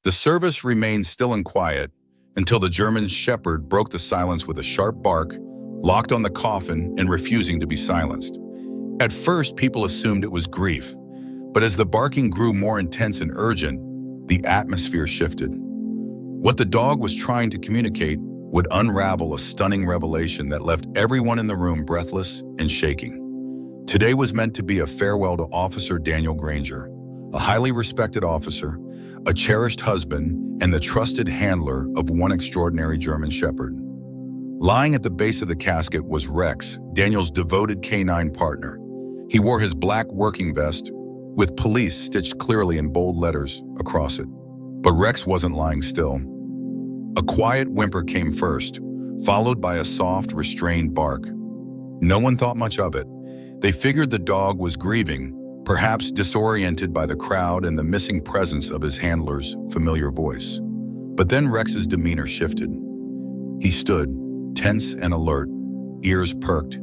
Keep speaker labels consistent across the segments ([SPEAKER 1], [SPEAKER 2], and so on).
[SPEAKER 1] The service remained still and quiet until the German shepherd broke the silence with a sharp bark, locked on the coffin and refusing to be silenced. At first, people assumed it was grief, but as the barking grew more intense and urgent, the atmosphere shifted. What the dog was trying to communicate would unravel a stunning revelation that left everyone in the room breathless and shaking. Today was meant to be a farewell to Officer Daniel Granger, a highly respected officer, a cherished husband, and the trusted handler of one extraordinary German shepherd. Lying at the base of the casket was Rex, Daniel's devoted canine partner. He wore his black working vest, with police stitched clearly in bold letters across it. But Rex wasn't lying still. A quiet whimper came first, followed by a soft, restrained bark. No one thought much of it. They figured the dog was grieving, perhaps disoriented by the crowd and the missing presence of his handler's familiar voice. But then Rex's demeanor shifted. He stood, tense and alert, ears perked,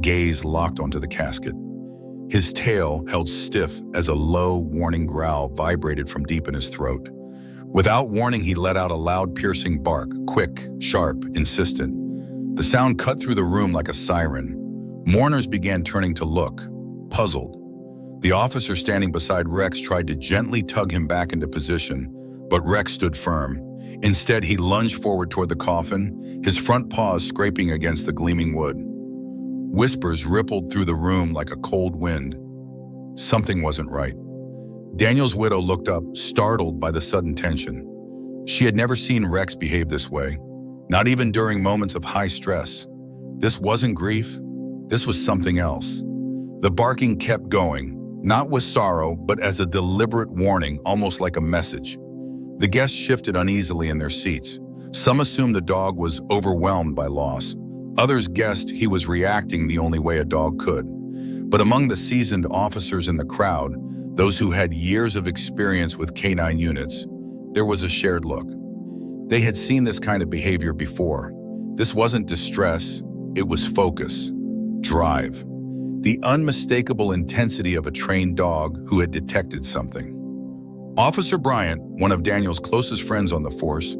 [SPEAKER 1] gaze locked onto the casket. His tail held stiff as a low, warning growl vibrated from deep in his throat. Without warning, he let out a loud, piercing bark, quick, sharp, insistent. The sound cut through the room like a siren. Mourners began turning to look, puzzled. The officer standing beside Rex tried to gently tug him back into position, but Rex stood firm. Instead, he lunged forward toward the coffin, his front paws scraping against the gleaming wood. Whispers rippled through the room like a cold wind. Something wasn't right. Daniel's widow looked up, startled by the sudden tension. She had never seen Rex behave this way, not even during moments of high stress. This wasn't grief. This was something else. The barking kept going, not with sorrow, but as a deliberate warning, almost like a message. The guests shifted uneasily in their seats. Some assumed the dog was overwhelmed by loss. Others guessed he was reacting the only way a dog could. But among the seasoned officers in the crowd, those who had years of experience with canine units, there was a shared look. They had seen this kind of behavior before. This wasn't distress, it was focus, drive, the unmistakable intensity of a trained dog who had detected something. Officer Bryant, one of Daniel's closest friends on the force,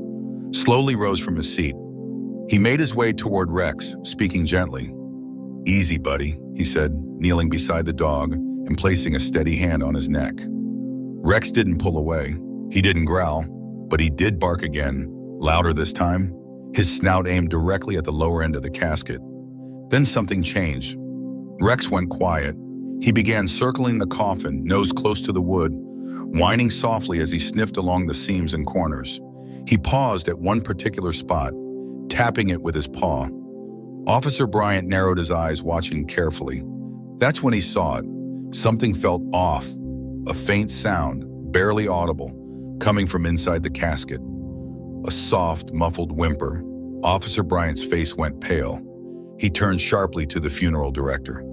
[SPEAKER 1] slowly rose from his seat. He made his way toward Rex, speaking gently. "Easy, buddy," he said, kneeling beside the dog and placing a steady hand on his neck. Rex didn't pull away. He didn't growl, but he did bark again, louder this time, his snout aimed directly at the lower end of the casket. Then something changed. Rex went quiet. He began circling the coffin, nose close to the wood, whining softly as he sniffed along the seams and corners. He paused at one particular spot, tapping it with his paw. Officer Bryant narrowed his eyes, watching carefully. That's when he saw it. Something felt off, a faint sound, barely audible, coming from inside the casket. A soft, muffled whimper. Officer Bryant's face went pale. He turned sharply to the funeral director.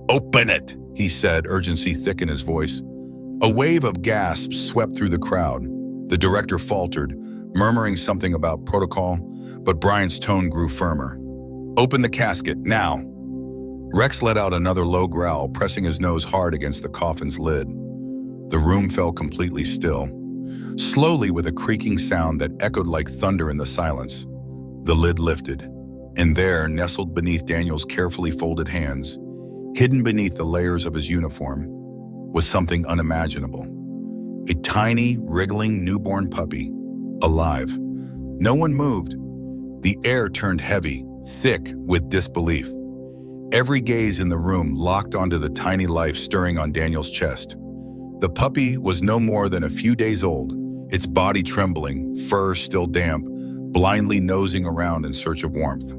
[SPEAKER 1] "Open it," he said, urgency thick in his voice. A wave of gasps swept through the crowd. The director faltered, murmuring something about protocol, but Bryant's tone grew firmer. "Open the casket, now." Rex let out another low growl, pressing his nose hard against the coffin's lid. The room fell completely still. Slowly, with a creaking sound that echoed like thunder in the silence, the lid lifted, and there, nestled beneath Daniel's carefully folded hands, hidden beneath the layers of his uniform, was something unimaginable. A tiny, wriggling newborn puppy, alive. No one moved. The air turned heavy, thick with disbelief. Every gaze in the room locked onto the tiny life stirring on Daniel's chest. The puppy was no more than a few days old, its body trembling, fur still damp, blindly nosing around in search of warmth.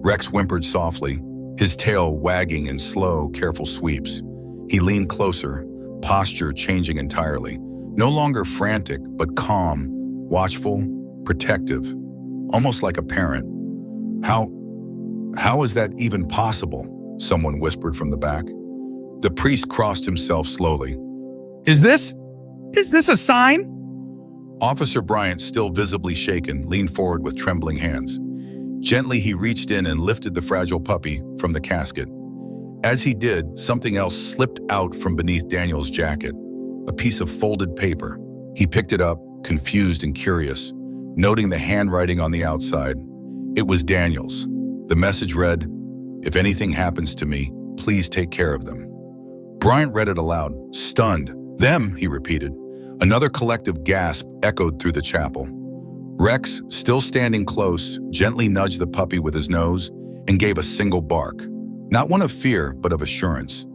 [SPEAKER 1] Rex whimpered softly, his tail wagging in slow, careful sweeps. He leaned closer, posture changing entirely. No longer frantic, but calm, watchful, protective, almost like a parent. How is that even possible? Someone whispered from the back. The priest crossed himself slowly.
[SPEAKER 2] Is this a sign?
[SPEAKER 1] Officer Bryant, still visibly shaken, leaned forward with trembling hands. Gently, he reached in and lifted the fragile puppy from the casket. As he did, something else slipped out from beneath Daniel's jacket, a piece of folded paper. He picked it up, confused and curious, noting the handwriting on the outside. It was Daniel's. The message read, "If anything happens to me, please take care of them." Bryant read it aloud, stunned. "Them," he repeated. Another collective gasp echoed through the chapel. Rex, still standing close, gently nudged the puppy with his nose and gave a single bark. Not one of fear, but of assurance.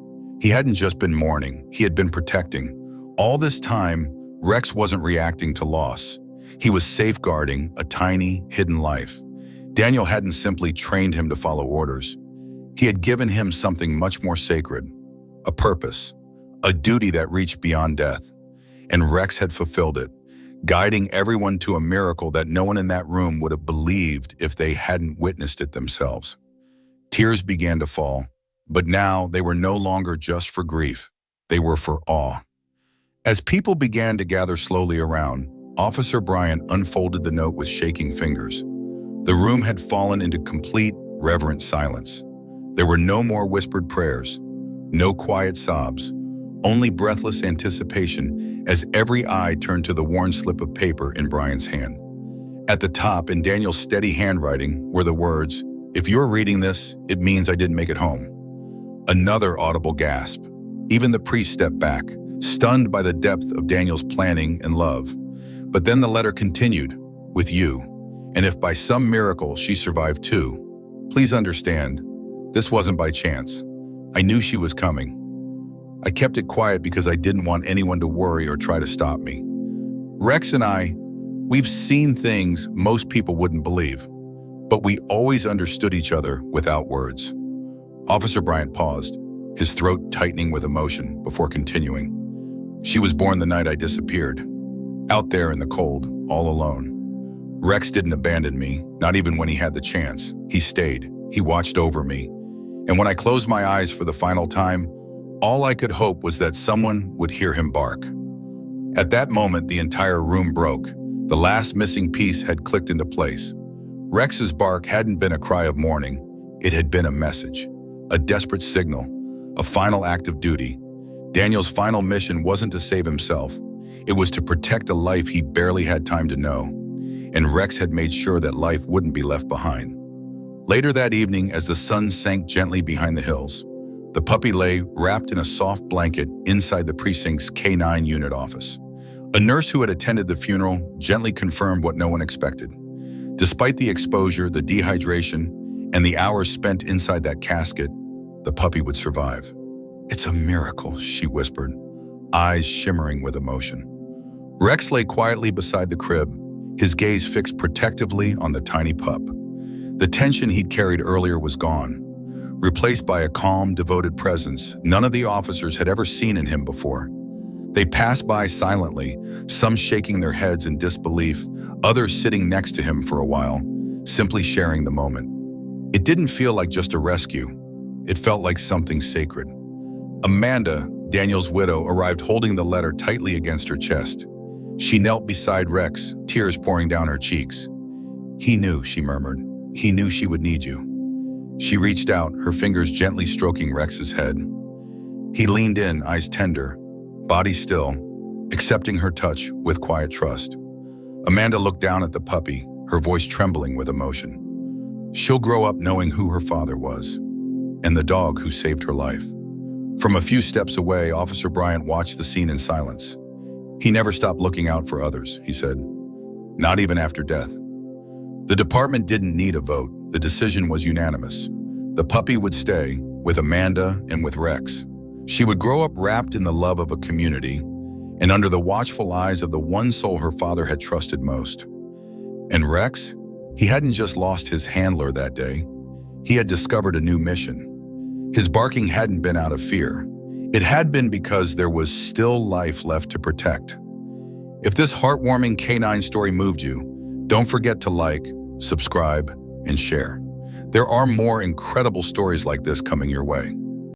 [SPEAKER 1] He hadn't just been mourning, he had been protecting. All this time, Rex wasn't reacting to loss. He was safeguarding a tiny, hidden life. Daniel hadn't simply trained him to follow orders. He had given him something much more sacred, a purpose, a duty that reached beyond death. And Rex had fulfilled it, guiding everyone to a miracle that no one in that room would have believed if they hadn't witnessed it themselves. Tears began to fall, but now they were no longer just for grief. They were for awe. As people began to gather slowly around, Officer Bryant unfolded the note with shaking fingers. The room had fallen into complete, reverent silence. There were no more whispered prayers, no quiet sobs, only breathless anticipation as every eye turned to the worn slip of paper in Bryant's hand. At the top, in Daniel's steady handwriting, were the words, "If you're reading this, it means I didn't make it home." Another audible gasp. Even the priest stepped back, stunned by the depth of Daniel's planning and love. But then the letter continued, "With you. And if by some miracle she survived too, please understand, this wasn't by chance. I knew she was coming. I kept it quiet because I didn't want anyone to worry or try to stop me. Rex and we've seen things most people wouldn't believe, but we always understood each other without words." Officer Bryant paused, his throat tightening with emotion before continuing. "She was born the night I disappeared, out there in the cold, all alone. Rex didn't abandon me, not even when he had the chance. He stayed, he watched over me. And when I closed my eyes for the final time, all I could hope was that someone would hear him bark." At that moment, the entire room broke. The last missing piece had clicked into place. Rex's bark hadn't been a cry of mourning. It had been a message, a desperate signal, a final act of duty. Daniel's final mission wasn't to save himself. It was to protect a life he barely had time to know. And Rex had made sure that life wouldn't be left behind. Later that evening, as the sun sank gently behind the hills, the puppy lay wrapped in a soft blanket inside the precinct's K9 unit office. A nurse who had attended the funeral gently confirmed what no one expected. Despite the exposure, the dehydration, and the hours spent inside that casket, the puppy would survive. "It's a miracle," she whispered, eyes shimmering with emotion. Rex lay quietly beside the crib, his gaze fixed protectively on the tiny pup. The tension he'd carried earlier was gone, replaced by a calm, devoted presence none of the officers had ever seen in him before. They passed by silently, some shaking their heads in disbelief, others sitting next to him for a while, simply sharing the moment. It didn't feel like just a rescue. It felt like something sacred. Amanda, Daniel's widow, arrived holding the letter tightly against her chest. She knelt beside Rex, tears pouring down her cheeks. "He knew," she murmured. "He knew she would need you." She reached out, her fingers gently stroking Rex's head. He leaned in, eyes tender, body still, accepting her touch with quiet trust. Amanda looked down at the puppy, her voice trembling with emotion. She'll grow up knowing who her father was, and the dog who saved her life. From a few steps away, Officer Bryant watched the scene in silence. "He never stopped looking out for others," he said. "Not even after death." The department didn't need a vote. The decision was unanimous. The puppy would stay, with Amanda and with Rex. She would grow up wrapped in the love of a community and under the watchful eyes of the one soul her father had trusted most. And Rex? He hadn't just lost his handler that day. He had discovered a new mission. His barking hadn't been out of fear. It had been because there was still life left to protect. If this heartwarming K9 story moved you, don't forget to like, subscribe, and share. There are more incredible stories like this coming your way.